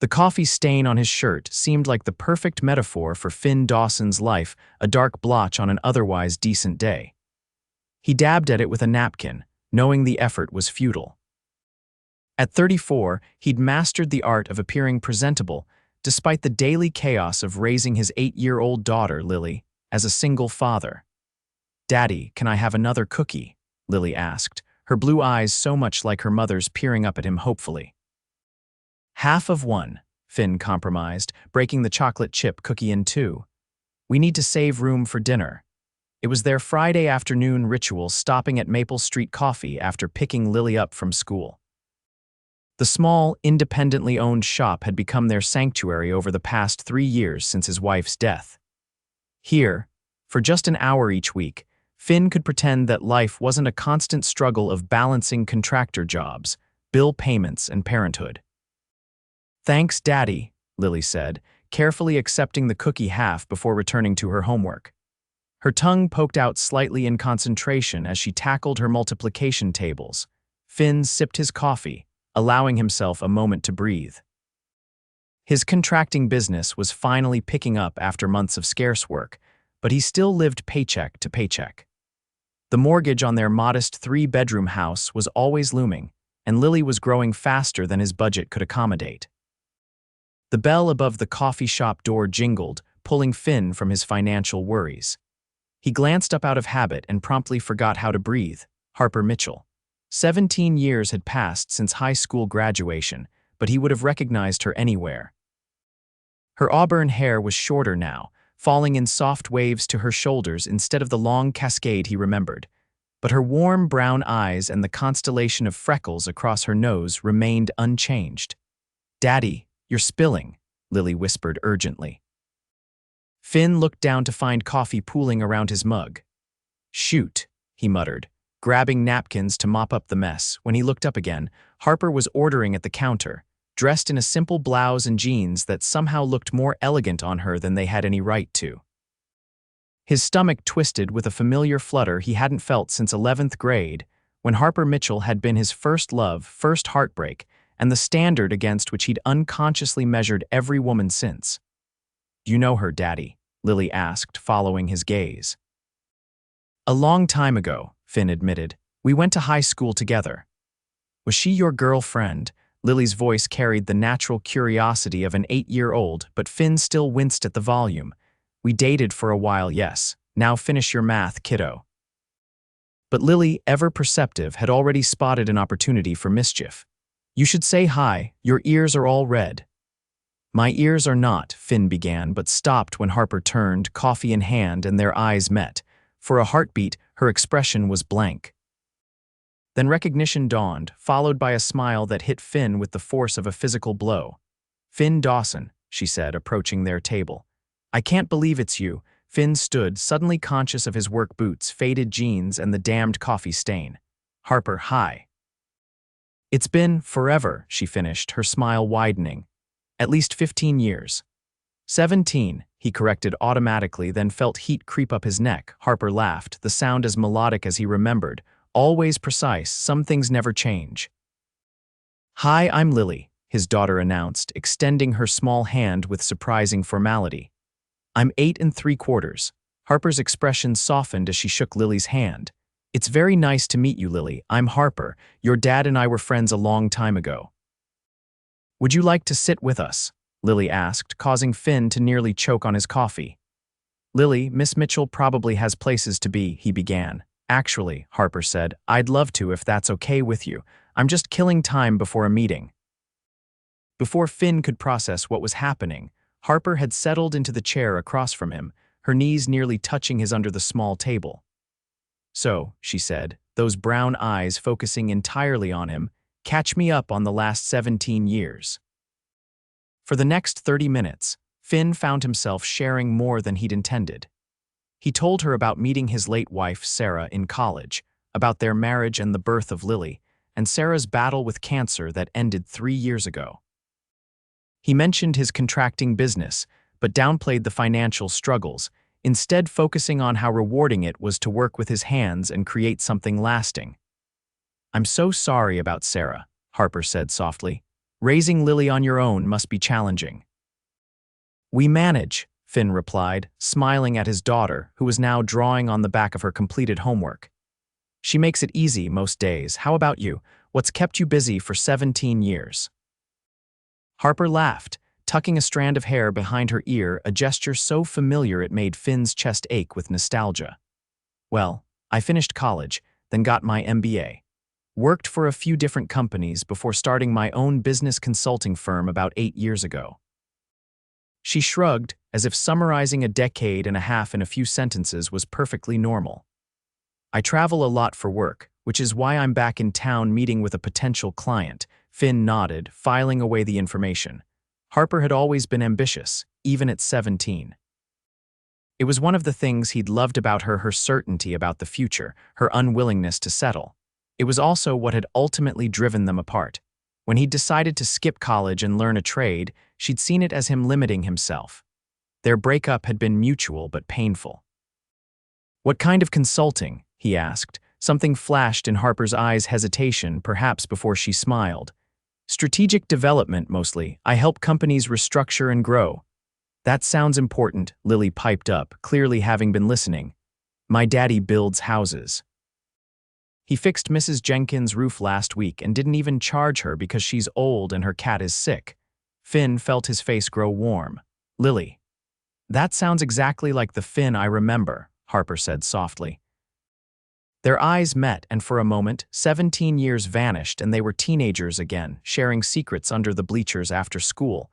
The coffee stain on his shirt seemed like the perfect metaphor for Finn Dawson's life, a dark blotch on an otherwise decent day. He dabbed at it with a napkin, knowing the effort was futile. At 34, he'd mastered the art of appearing presentable, despite the daily chaos of raising his 8-year-old daughter, Lily, as a single father. "Daddy, can I have another cookie?" Lily asked, her blue eyes so much like her mother's peering up at him hopefully. "Half of one," Finn compromised, breaking the chocolate chip cookie in two. "We need to save room for dinner." It was their Friday afternoon ritual, stopping at Maple Street Coffee after picking Lily up from school. The small, independently owned shop had become their sanctuary over the past 3 years since his wife's death. Here, for just an hour each week, Finn could pretend that life wasn't a constant struggle of balancing contractor jobs, bill payments, and parenthood. "Thanks, Daddy," Lily said, carefully accepting the cookie half before returning to her homework. Her tongue poked out slightly in concentration as she tackled her multiplication tables. Finn sipped his coffee, allowing himself a moment to breathe. His contracting business was finally picking up after months of scarce work, but he still lived paycheck to paycheck. The mortgage on their modest 3-bedroom house was always looming, and Lily was growing faster than his budget could accommodate. The bell above the coffee shop door jingled, pulling Finn from his financial worries. He glanced up out of habit and promptly forgot how to breathe. Harper Mitchell. 17 years had passed since high school graduation, but he would have recognized her anywhere. Her auburn hair was shorter now, falling in soft waves to her shoulders instead of the long cascade he remembered. But her warm brown eyes and the constellation of freckles across her nose remained unchanged. "Daddy, you're spilling," Lily whispered urgently. Finn looked down to find coffee pooling around his mug. "Shoot," he muttered, grabbing napkins to mop up the mess. When he looked up again, Harper was ordering at the counter, dressed in a simple blouse and jeans that somehow looked more elegant on her than they had any right to. His stomach twisted with a familiar flutter he hadn't felt since 11th grade, when Harper Mitchell had been his first love, first heartbreak, and the standard against which he'd unconsciously measured every woman since. "Do you know her, Daddy?" Lily asked, following his gaze. "A long time ago," Finn admitted. "We went to high school together." "Was she your girlfriend?" Lily's voice carried the natural curiosity of an 8-year-old, but Finn still winced at the volume. "We dated for a while, yes. Now finish your math, kiddo." But Lily, ever perceptive, had already spotted an opportunity for mischief. "You should say hi, your ears are all red." "My ears are not," Finn began, but stopped when Harper turned, coffee in hand, and their eyes met. For a heartbeat, her expression was blank. Then recognition dawned, followed by a smile that hit Finn with the force of a physical blow. "Finn Dawson," she said, approaching their table. "I can't believe it's you." Finn stood, suddenly conscious of his work boots, faded jeans, and the damned coffee stain. "Harper, hi." "It's been forever," she finished, her smile widening. "At least 15 years. 17, he corrected automatically, then felt heat creep up his neck. Harper laughed, the sound as melodic as he remembered. Always precise, some things never change. "Hi, I'm Lily," his daughter announced, extending her small hand with surprising formality. "I'm 8 3/4. Harper's expression softened as she shook Lily's hand. "It's very nice to meet you, Lily. I'm Harper. Your dad and I were friends a long time ago." "Would you like to sit with us?" Lily asked, causing Finn to nearly choke on his coffee. "Lily, Miss Mitchell probably has places to be," he began. "Actually," Harper said, "I'd love to if that's okay with you. I'm just killing time before a meeting." Before Finn could process what was happening, Harper had settled into the chair across from him, her knees nearly touching his under the small table. "So," she said, those brown eyes focusing entirely on him, "catch me up on the last 17 years. For the next 30 minutes, Finn found himself sharing more than he'd intended. He told her about meeting his late wife, Sarah, in college, about their marriage and the birth of Lily, and Sarah's battle with cancer that ended 3 years ago. He mentioned his contracting business, but downplayed the financial struggles, instead focusing on how rewarding it was to work with his hands and create something lasting. "I'm so sorry about Sarah," Harper said softly. Raising Lily on your own must be challenging. We manage, Finn replied, smiling at his daughter, who was now drawing on the back of her completed homework. She makes it easy most days. How about you? What's kept you busy for 17 years? Harper laughed, tucking a strand of hair behind her ear, a gesture so familiar it made Finn's chest ache with nostalgia. Well, I finished college, then got my MBA. Worked for a few different companies before starting my own business consulting firm about 8 years ago. She shrugged, as if summarizing a decade and a half in a few sentences was perfectly normal. I travel a lot for work, which is why I'm back in town meeting with a potential client. Finn nodded, filing away the information. Harper had always been ambitious, even at 17. It was one of the things he'd loved about her certainty about the future, her unwillingness to settle. It was also what had ultimately driven them apart. When he'd decided to skip college and learn a trade, she'd seen it as him limiting himself. Their breakup had been mutual but painful. What kind of consulting? He asked. Something flashed in Harper's eyes, hesitation, perhaps before she smiled. Strategic development, mostly. I help companies restructure and grow. That sounds important, Lily piped up, clearly having been listening. My daddy builds houses. He fixed Mrs. Jenkins' roof last week and didn't even charge her because she's old and her cat is sick. Finn felt his face grow warm. Lily. That sounds exactly like the Finn I remember, Harper said softly. Their eyes met, and for a moment, 17 years vanished and they were teenagers again, sharing secrets under the bleachers after school.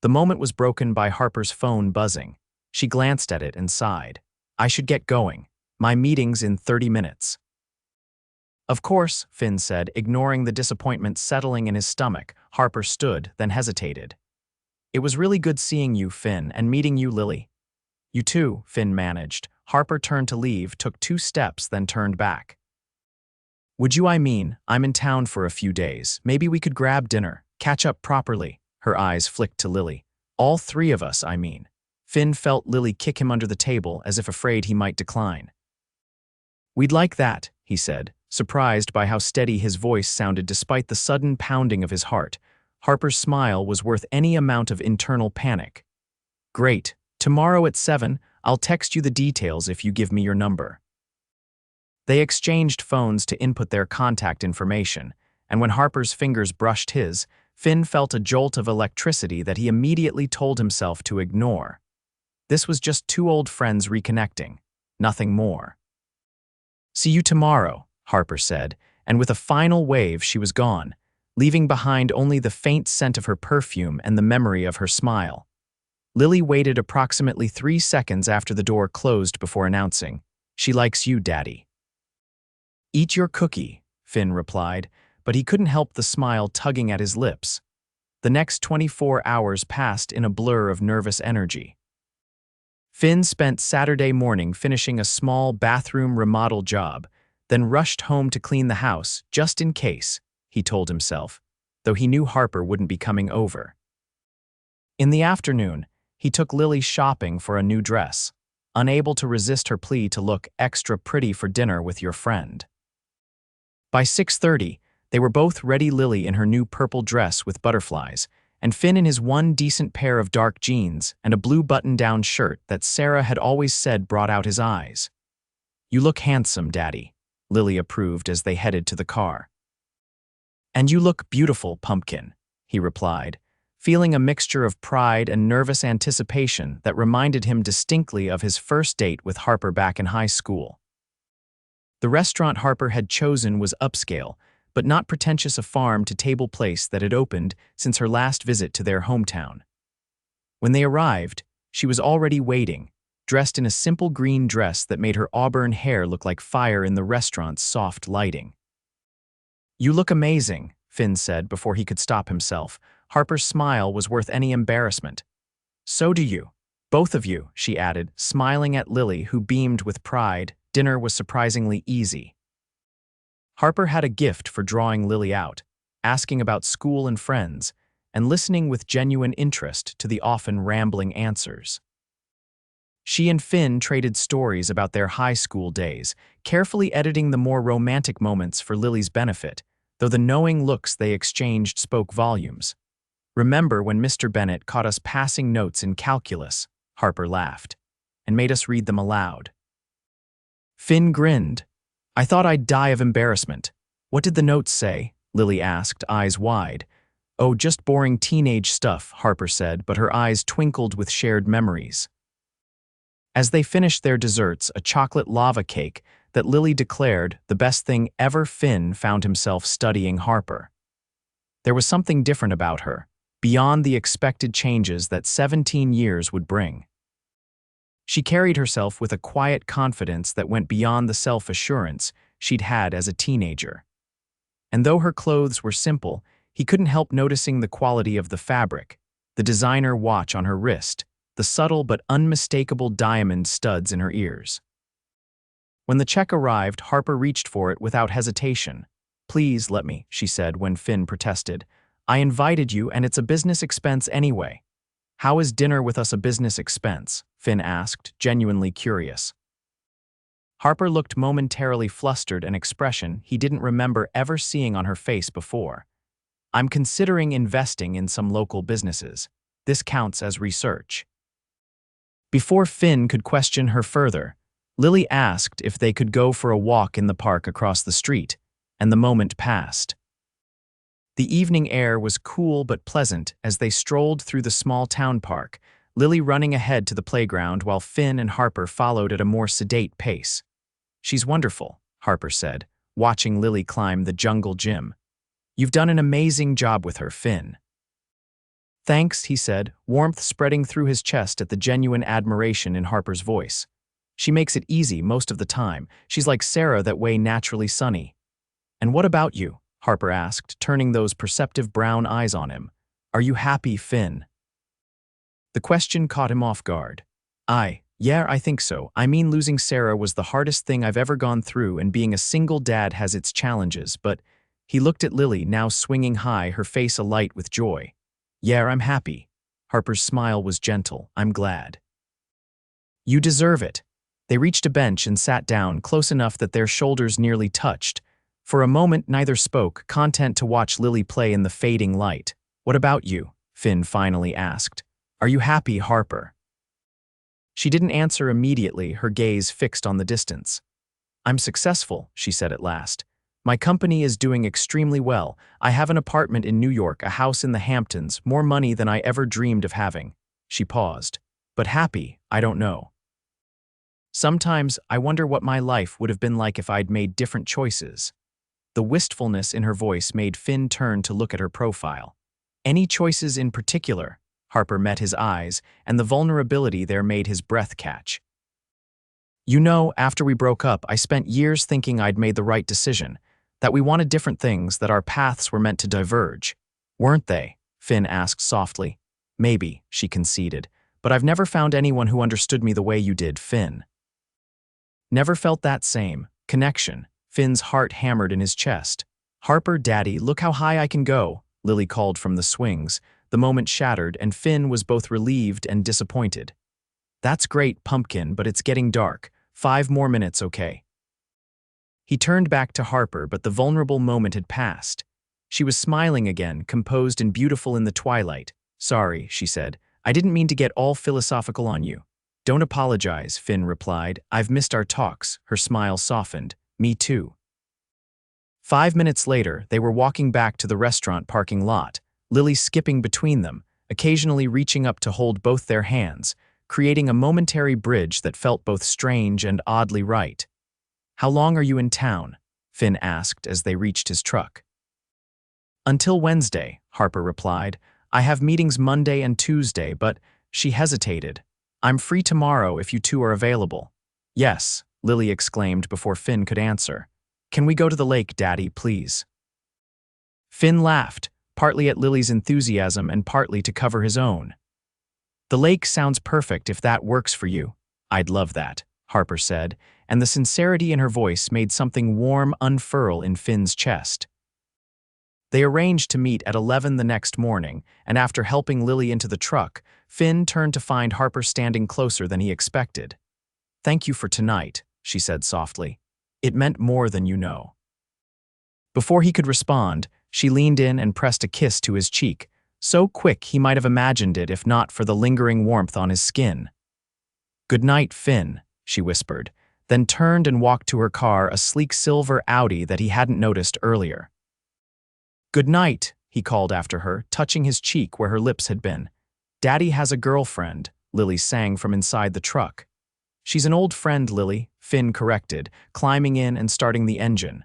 The moment was broken by Harper's phone buzzing. She glanced at it and sighed. I should get going. My meeting's in 30 minutes. Of course, Finn said, ignoring the disappointment settling in his stomach. Harper stood, then hesitated. It was really good seeing you, Finn, and meeting you, Lily. You too, Finn managed. Harper turned to leave, took 2 steps, then turned back. I'm in town for a few days. Maybe we could grab dinner, catch up properly. Her eyes flicked to Lily. All 3 of us, I mean. Finn felt Lily kick him under the table as if afraid he might decline. We'd like that, he said, surprised by how steady his voice sounded despite the sudden pounding of his heart. Harper's smile was worth any amount of internal panic. Great. Tomorrow at 7, I'll text you the details if you give me your number. They exchanged phones to input their contact information, and when Harper's fingers brushed his, Finn felt a jolt of electricity that he immediately told himself to ignore. This was just 2 old friends reconnecting, nothing more. See you tomorrow, Harper said, and with a final wave she was gone, leaving behind only the faint scent of her perfume and the memory of her smile. Lily waited approximately 3 seconds after the door closed before announcing, She likes you, Daddy. Eat your cookie, Finn replied, but he couldn't help the smile tugging at his lips. The next 24 hours passed in a blur of nervous energy. Finn spent Saturday morning finishing a small bathroom remodel job, then rushed home to clean the house, just in case, he told himself, though he knew Harper wouldn't be coming over. In the afternoon, he took Lily shopping for a new dress, unable to resist her plea to look extra pretty for dinner with your friend. By 6:30, they were both ready, Lily in her new purple dress with butterflies, and Finn in his one decent pair of dark jeans and a blue button-down shirt that Sarah had always said brought out his eyes. You look handsome, Daddy, Lily approved as they headed to the car. And you look beautiful, Pumpkin, he replied, feeling a mixture of pride and nervous anticipation that reminded him distinctly of his first date with Harper back in high school. The restaurant Harper had chosen was upscale, but not pretentious, a farm-to-table place that had opened since her last visit to their hometown. When they arrived, she was already waiting, dressed in a simple green dress that made her auburn hair look like fire in the restaurant's soft lighting. You look amazing, Finn said before he could stop himself. Harper's smile was worth any embarrassment. So do you. Both of you, she added, smiling at Lily, who beamed with pride. Dinner was surprisingly easy. Harper had a gift for drawing Lily out, asking about school and friends, and listening with genuine interest to the often rambling answers. She and Finn traded stories about their high school days, carefully editing the more romantic moments for Lily's benefit, though the knowing looks they exchanged spoke volumes. Remember when Mr. Bennet caught us passing notes in calculus, Harper laughed, and made us read them aloud. Finn grinned. I thought I'd die of embarrassment. What did the notes say? Lily asked, eyes wide. Oh, just boring teenage stuff, Harper said, but her eyes twinkled with shared memories. As they finished their desserts, a chocolate lava cake that Lily declared the best thing ever, Finn found himself studying Harper. There was something different about her, beyond the expected changes that 17 years would bring. She carried herself with a quiet confidence that went beyond the self-assurance she'd had as a teenager. And though her clothes were simple, he couldn't help noticing the quality of the fabric, the designer watch on her wrist, the subtle but unmistakable diamond studs in her ears. When the check arrived, Harper reached for it without hesitation. Please let me, she said when Finn protested. I invited you and it's a business expense anyway. How is dinner with us a business expense? Finn asked, genuinely curious. Harper looked momentarily flustered, an expression he didn't remember ever seeing on her face before. I'm considering investing in some local businesses. This counts as research. Before Finn could question her further, Lily asked if they could go for a walk in the park across the street, and the moment passed. The evening air was cool but pleasant as they strolled through the small town park, Lily running ahead to the playground while Finn and Harper followed at a more sedate pace. She's wonderful, Harper said, watching Lily climb the jungle gym. You've done an amazing job with her, Finn. Thanks, he said, warmth spreading through his chest at the genuine admiration in Harper's voice. She makes it easy most of the time. She's like Sarah that way, naturally sunny. And what about you? Harper asked, turning those perceptive brown eyes on him. Are you happy, Finn? The question caught him off guard. Yeah, I think so. I mean, losing Sarah was the hardest thing I've ever gone through, and being a single dad has its challenges, but he looked at Lily, now swinging high, her face alight with joy. Yeah, I'm happy. Harper's smile was gentle. I'm glad. You deserve it. They reached a bench and sat down, close enough that their shoulders nearly touched. For a moment, neither spoke, content to watch Lily play in the fading light. What about you? Finn finally asked. Are you happy, Harper? She didn't answer immediately, her gaze fixed on the distance. I'm successful, she said at last. My company is doing extremely well. I have an apartment in New York, a house in the Hamptons, more money than I ever dreamed of having. She paused. But happy, I don't know. Sometimes I wonder what my life would have been like if I'd made different choices. The wistfulness in her voice made Finn turn to look at her profile. Any choices in particular? Harper met his eyes, and the vulnerability there made his breath catch. You know, after we broke up, I spent years thinking I'd made the right decision, that we wanted different things, that our paths were meant to diverge. Weren't they? Finn asked softly. Maybe, she conceded, but I've never found anyone who understood me the way you did, Finn. Never felt that same connection. Finn's heart hammered in his chest. Harper, Daddy, look how high I can go, Lily called from the swings. The moment shattered, and Finn was both relieved and disappointed. That's great, Pumpkin, but it's getting dark. 5 more minutes, okay? He turned back to Harper, but the vulnerable moment had passed. She was smiling again, composed and beautiful in the twilight. Sorry, she said. I didn't mean to get all philosophical on you. Don't apologize, Finn replied. I've missed our talks. Her smile softened. Me too. 5 minutes later, they were walking back to the restaurant parking lot, Lily skipping between them, occasionally reaching up to hold both their hands, creating a momentary bridge that felt both strange and oddly right. How long are you in town? Finn asked as they reached his truck. Until Wednesday, Harper replied. I have meetings Monday and Tuesday, but she hesitated. I'm free tomorrow if you two are available. Yes, Lily exclaimed before Finn could answer. Can we go to the lake, Daddy, please? Finn laughed, partly at Lily's enthusiasm and partly to cover his own. The lake sounds perfect if that works for you. I'd love that, Harper said, and the sincerity in her voice made something warm unfurl in Finn's chest. They arranged to meet at 11 the next morning, and after helping Lily into the truck, Finn turned to find Harper standing closer than he expected. Thank you for tonight, she said softly. It meant more than you know. Before he could respond, she leaned in and pressed a kiss to his cheek, So quick he might have imagined it if not for the lingering warmth on his skin. "Good night, Finn," she whispered, then turned and walked to her car, a sleek silver Audi that he hadn't noticed earlier. "Good night," he called after her, touching his cheek where her lips had been. "Daddy has a girlfriend," Lily sang from inside the truck. "She's an old friend, Lily," Finn corrected, climbing in and starting the engine.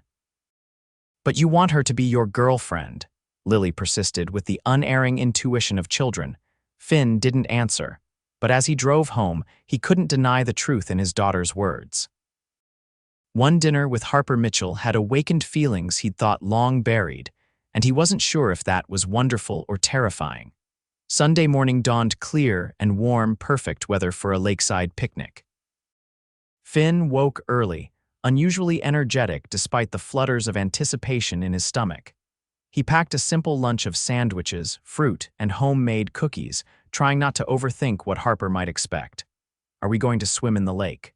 "But you want her to be your girlfriend," Lily persisted with the unerring intuition of children. Finn didn't answer, but as he drove home, he couldn't deny the truth in his daughter's words. One dinner with Harper Mitchell had awakened feelings he'd thought long buried, and he wasn't sure if that was wonderful or terrifying. Sunday morning dawned clear and warm, perfect weather for a lakeside picnic. Finn woke early, unusually energetic despite the flutters of anticipation in his stomach. He packed a simple lunch of sandwiches, fruit, and homemade cookies, trying not to overthink what Harper might expect. "Are we going to swim in the lake?"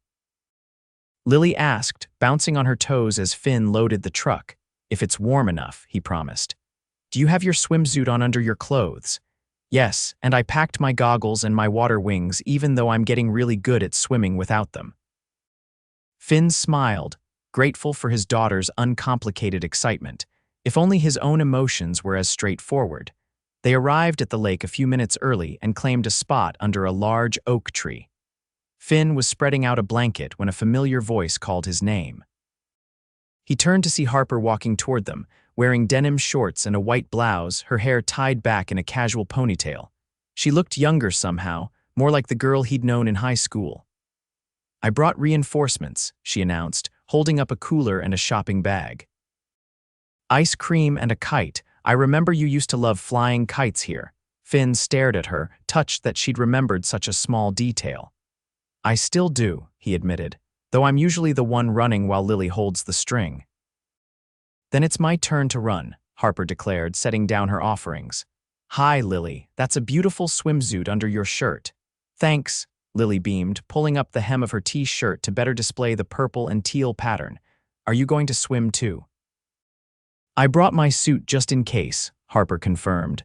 Lily asked, bouncing on her toes as Finn loaded the truck. "If it's warm enough," he promised. "Do you have your swimsuit on under your clothes?" "Yes, and I packed my goggles and my water wings even though I'm getting really good at swimming without them." Finn smiled, grateful for his daughter's uncomplicated excitement. If only his own emotions were as straightforward. They arrived at the lake a few minutes early and claimed a spot under a large oak tree. Finn was spreading out a blanket when a familiar voice called his name. He turned to see Harper walking toward them, wearing denim shorts and a white blouse, her hair tied back in a casual ponytail. She looked younger somehow, more like the girl he'd known in high school. "I brought reinforcements," she announced, holding up a cooler and a shopping bag. "Ice cream and a kite. I remember you used to love flying kites here." Finn stared at her, touched that she'd remembered such a small detail. "I still do," he admitted, though I'm usually the one running while Lily holds the string. "Then it's my turn to run," Harper declared, setting down her offerings. "Hi, Lily, that's a beautiful swimsuit under your shirt." "Thanks," Lily beamed, pulling up the hem of her t-shirt to better display the purple and teal pattern. "Are you going to swim too?" "I brought my suit just in case," Harper confirmed.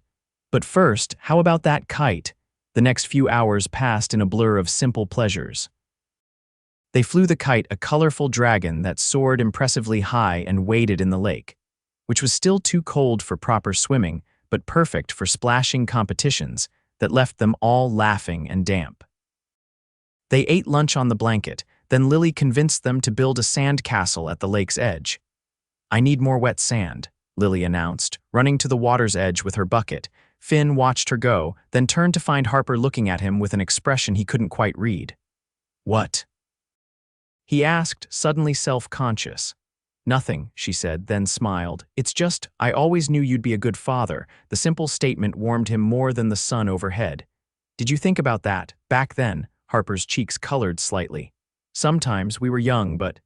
"But first, how about that kite?" The next few hours passed in a blur of simple pleasures. They flew the kite, a colorful dragon that soared impressively high and waded in the lake, which was still too cold for proper swimming, but perfect for splashing competitions that left them all laughing and damp. They ate lunch on the blanket, then Lily convinced them to build a sand castle at the lake's edge. "I need more wet sand," Lily announced, running to the water's edge with her bucket. Finn watched her go, then turned to find Harper looking at him with an expression he couldn't quite read. "What?" he asked, suddenly self-conscious. "Nothing," she said, then smiled. "It's just, I always knew you'd be a good father." The simple statement warmed him more than the sun overhead. "Did you think about that, back then?" Harper's cheeks colored slightly. "Sometimes we were young, but—"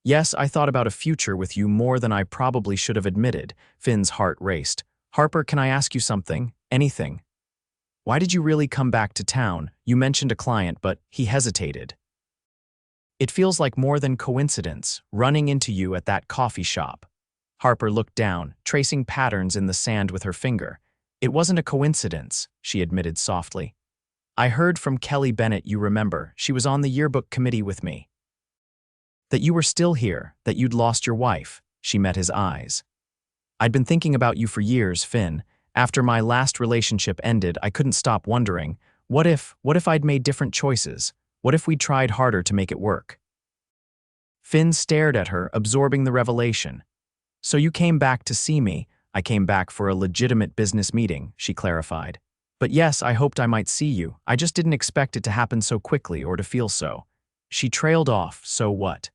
"Yes, I thought about a future with you more than I probably should have admitted." Finn's heart raced. "Harper, can I ask you something? Anything? Why did you really come back to town? You mentioned a client, but—" he hesitated. "It feels like more than coincidence, running into you at that coffee shop." Harper looked down, tracing patterns in the sand with her finger. "It wasn't a coincidence," she admitted softly. "I heard from Kelly Bennett, you remember, she was on the yearbook committee with me. That you were still here, that you'd lost your wife." She met his eyes. "I'd been thinking about you for years, Finn. After my last relationship ended, I couldn't stop wondering, what if I'd made different choices? What if we'd tried harder to make it work?" Finn stared at her, absorbing the revelation. "So you came back to see me?" "I came back for a legitimate business meeting," she clarified. "But yes, I hoped I might see you. I just didn't expect it to happen so quickly or to feel so." She trailed off. "So what?"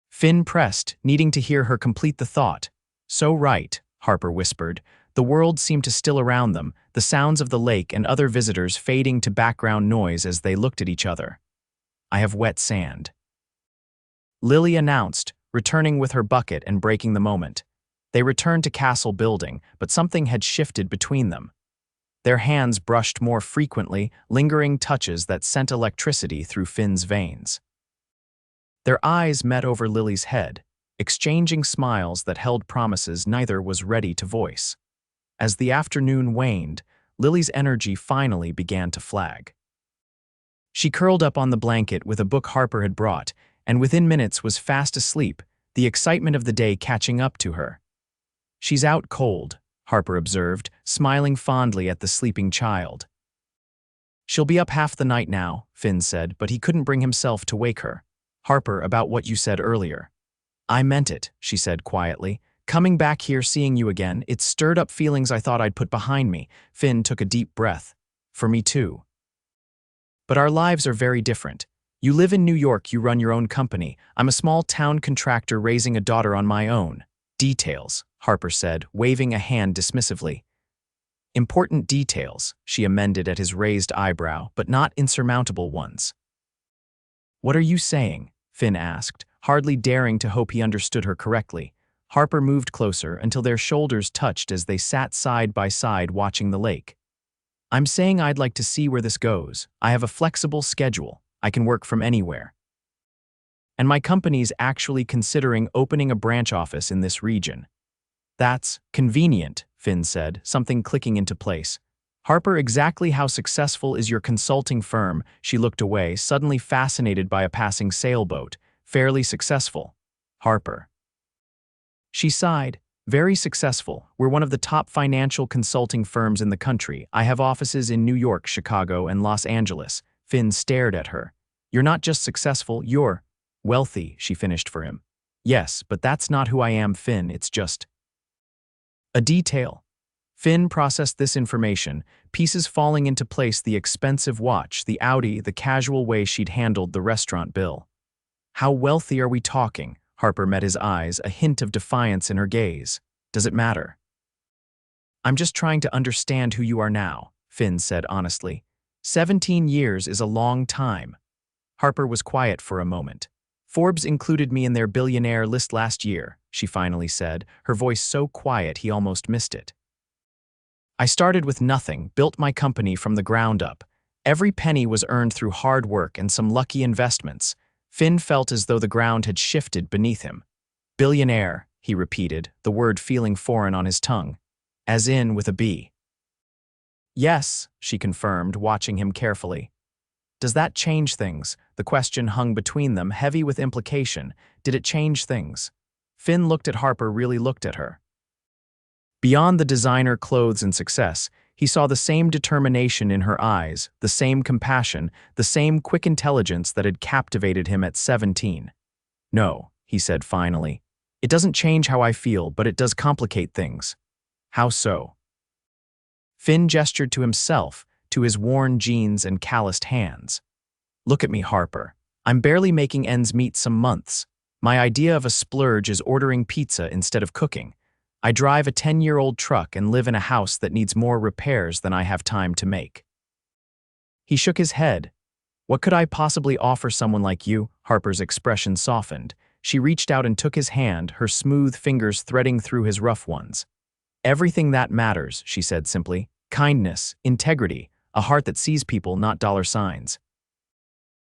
Finn pressed, needing to hear her complete the thought. "So right," Harper whispered. The world seemed to still around them, the sounds of the lake and other visitors fading to background noise as they looked at each other. "I have wet sand," Lily announced, returning with her bucket and breaking the moment. They returned to Castle Building, but something had shifted between them. Their hands brushed more frequently, lingering touches that sent electricity through Finn's veins. Their eyes met over Lily's head, exchanging smiles that held promises neither was ready to voice. As the afternoon waned, Lily's energy finally began to flag. She curled up on the blanket with a book Harper had brought, and within minutes was fast asleep, the excitement of the day catching up to her. "She's out cold," Harper observed, smiling fondly at the sleeping child. "She'll be up half the night now," Finn said, but he couldn't bring himself to wake her. "Harper, about what you said earlier." "I meant it," she said quietly. "Coming back here, seeing you again, it stirred up feelings I thought I'd put behind me." Finn took a deep breath. "For me too. But our lives are very different. You live in New York, you run your own company. I'm a small town contractor raising a daughter on my own." "Details," Harper said, waving a hand dismissively. "Important details," she amended at his raised eyebrow, "but not insurmountable ones." "What are you saying?" Finn asked, hardly daring to hope he understood her correctly. Harper moved closer until their shoulders touched as they sat side by side watching the lake. "I'm saying I'd like to see where this goes. I have a flexible schedule. I can work from anywhere. And my company's actually considering opening a branch office in this region." "That's convenient," Finn said, something clicking into place. "Harper, exactly how successful is your consulting firm?" She looked away, suddenly fascinated by a passing sailboat. "Fairly successful." "Harper." She sighed. "Very successful. We're one of the top financial consulting firms in the country. I have offices in New York, Chicago, and Los Angeles." Finn stared at her. "You're not just successful, you're wealthy," she finished for him. "Yes, but that's not who I am, Finn. It's just a detail." Finn processed this information, pieces falling into place: the expensive watch, the Audi, the casual way she'd handled the restaurant bill. "How wealthy are we talking?" Harper met his eyes, a hint of defiance in her gaze. "Does it matter?" "I'm just trying to understand who you are now," Finn said honestly. 17 years is a long time." Harper was quiet for a moment. "Forbes included me in their Billionaire list last year," she finally said, her voice so quiet he almost missed it. "I started with nothing, built my company from the ground up. Every penny was earned through hard work and some lucky investments." Finn felt as though the ground had shifted beneath him. "Billionaire," he repeated, the word feeling foreign on his tongue. "As in with a B." "Yes," she confirmed, watching him carefully. "Does that change things?" The question hung between them, heavy with implication. Did it change things? Finn looked at Harper, really looked at her. Beyond the designer clothes and success, he saw the same determination in her eyes, the same compassion, the same quick intelligence that had captivated him at 17. "No," he said finally. "It doesn't change how I feel, but it does complicate things." "How so?" Finn gestured to himself, to his worn jeans and calloused hands. "Look at me, Harper. I'm barely making ends meet some months. My idea of a splurge is ordering pizza instead of cooking. I drive a 10-year-old truck and live in a house that needs more repairs than I have time to make." He shook his head. "What could I possibly offer someone like you?" Harper's expression softened. She reached out and took his hand, her smooth fingers threading through his rough ones. "Everything that matters," she said simply. "Kindness, integrity, a heart that sees people, not dollar signs.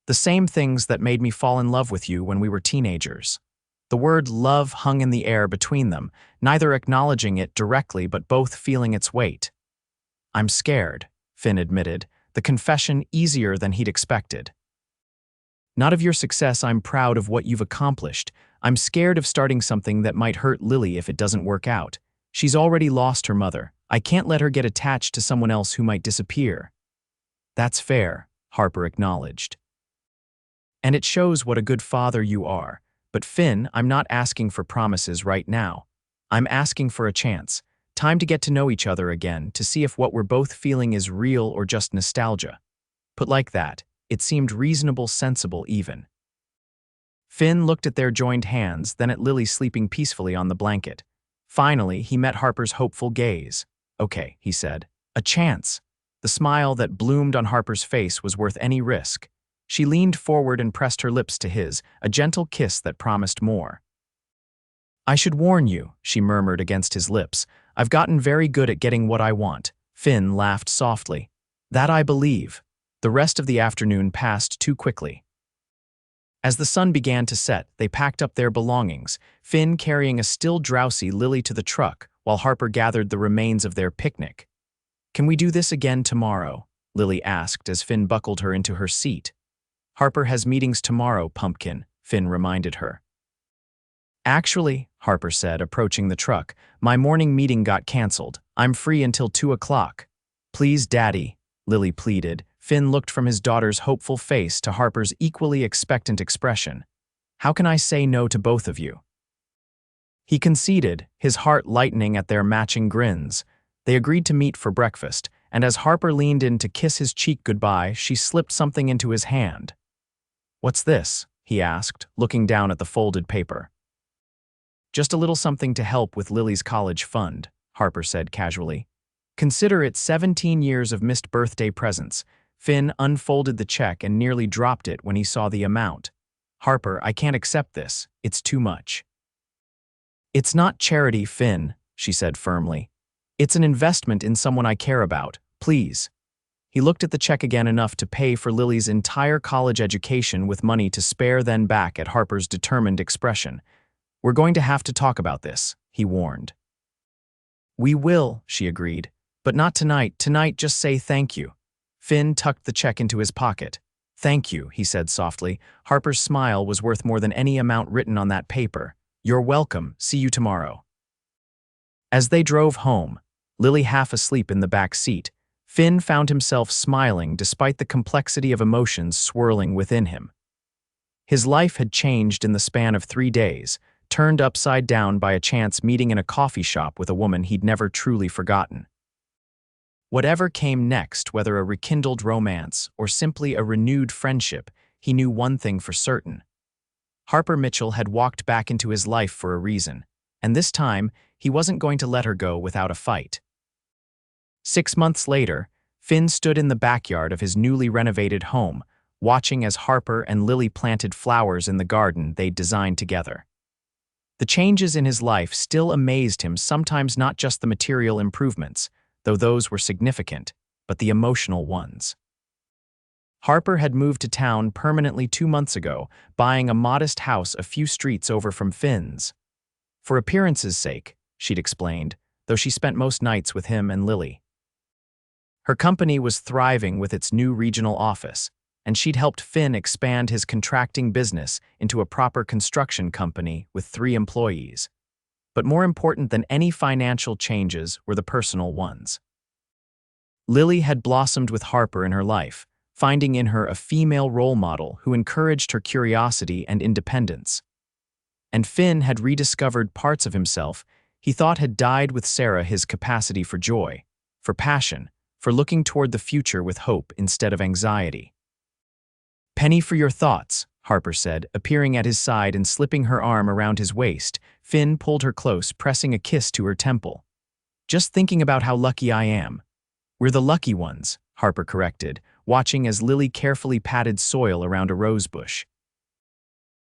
The same things that made me fall in love with you when we were teenagers." The word love hung in the air between them, neither acknowledging it directly but both feeling its weight. "I'm scared," Finn admitted, the confession easier than he'd expected. "Not of your success, I'm proud of what you've accomplished. I'm scared of starting something that might hurt Lily if it doesn't work out. She's already lost her mother. I can't let her get attached to someone else who might disappear." "That's fair," Harper acknowledged. "And it shows what a good father you are. But Finn, I'm not asking for promises right now. I'm asking for a chance. Time to get to know each other again, to see if what we're both feeling is real or just nostalgia." Put like that, it seemed reasonable, sensible even. Finn looked at their joined hands, then at Lily sleeping peacefully on the blanket. Finally, he met Harper's hopeful gaze. "Okay," he said. "A chance." The smile that bloomed on Harper's face was worth any risk. She leaned forward and pressed her lips to his, a gentle kiss that promised more. "I should warn you," she murmured against his lips. "I've gotten very good at getting what I want." Finn laughed softly. "That I believe." The rest of the afternoon passed too quickly. As the sun began to set, they packed up their belongings, Finn carrying a still drowsy Lily to the truck, while Harper gathered the remains of their picnic. "Can we do this again tomorrow?" Lily asked as Finn buckled her into her seat. "Harper has meetings tomorrow, Pumpkin," Finn reminded her. "Actually," Harper said, approaching the truck, "my morning meeting got canceled. I'm free until 2 o'clock. "Please, Daddy," Lily pleaded. Finn looked from his daughter's hopeful face to Harper's equally expectant expression. "How can I say no to both of you?" He conceded, his heart lightening at their matching grins. They agreed to meet for breakfast, and as Harper leaned in to kiss his cheek goodbye, she slipped something into his hand. "What's this?" he asked, looking down at the folded paper. "Just a little something to help with Lily's college fund," Harper said casually. "Consider it 17 years of missed birthday presents." Finn unfolded the check and nearly dropped it when he saw the amount. "Harper, I can't accept this. It's too much." "It's not charity, Finn," she said firmly. "It's an investment in someone I care about. Please." He looked at the check again enough to pay for Lily's entire college education with money to spare, then back at Harper's determined expression. "We're going to have to talk about this," he warned. "We will," she agreed. "But not tonight. Tonight, just say thank you." Finn tucked the check into his pocket. "Thank you," he said softly. Harper's smile was worth more than any amount written on that paper. "You're welcome. See you tomorrow." As they drove home, Lily half asleep in the back seat, Finn found himself smiling despite the complexity of emotions swirling within him. His life had changed in the span of 3 days, turned upside down by a chance meeting in a coffee shop with a woman he'd never truly forgotten. Whatever came next, whether a rekindled romance or simply a renewed friendship, he knew one thing for certain. Harper Mitchell had walked back into his life for a reason, and this time he wasn't going to let her go without a fight. 6 months later, Finn stood in the backyard of his newly renovated home, watching as Harper and Lily planted flowers in the garden they'd designed together. The changes in his life still amazed him, sometimes not just the material improvements, though those were significant, but the emotional ones. Harper had moved to town permanently 2 months ago, buying a modest house a few streets over from Finn's. For appearance's sake, she'd explained, though she spent most nights with him and Lily. Her company was thriving with its new regional office, and she'd helped Finn expand his contracting business into a proper construction company with 3 employees. But more important than any financial changes were the personal ones. Lily had blossomed with Harper in her life, finding in her a female role model who encouraged her curiosity and independence. And Finn had rediscovered parts of himself he thought had died with Sarah, his capacity for joy, for passion, for looking toward the future with hope instead of anxiety. "Penny for your thoughts," Harper said, appearing at his side and slipping her arm around his waist. Finn pulled her close, pressing a kiss to her temple. "Just thinking about how lucky I am." "We're the lucky ones," Harper corrected, watching as Lily carefully patted soil around a rose bush.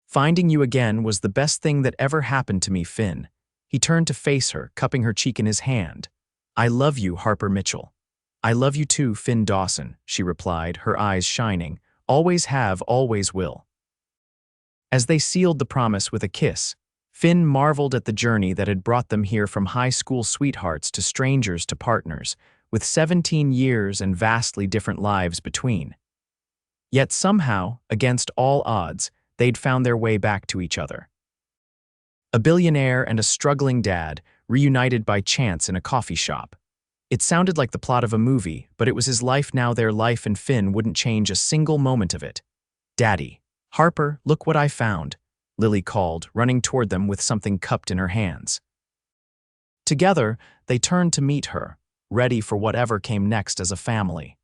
"Finding you again was the best thing that ever happened to me, Finn." He turned to face her, cupping her cheek in his hand. "I love you, Harper Mitchell." "I love you too, Finn Dawson," she replied, her eyes shining. "Always have, always will." As they sealed the promise with a kiss, Finn marveled at the journey that had brought them here, from high school sweethearts to strangers to partners, with 17 years and vastly different lives between. Yet somehow, against all odds, they'd found their way back to each other. A billionaire and a struggling dad, reunited by chance in a coffee shop. It sounded like the plot of a movie, but it was his life now, their life, and Finn wouldn't change a single moment of it. "Daddy." "Harper, look what I found," Lily called, running toward them with something cupped in her hands. Together, they turned to meet her, ready for whatever came next as a family.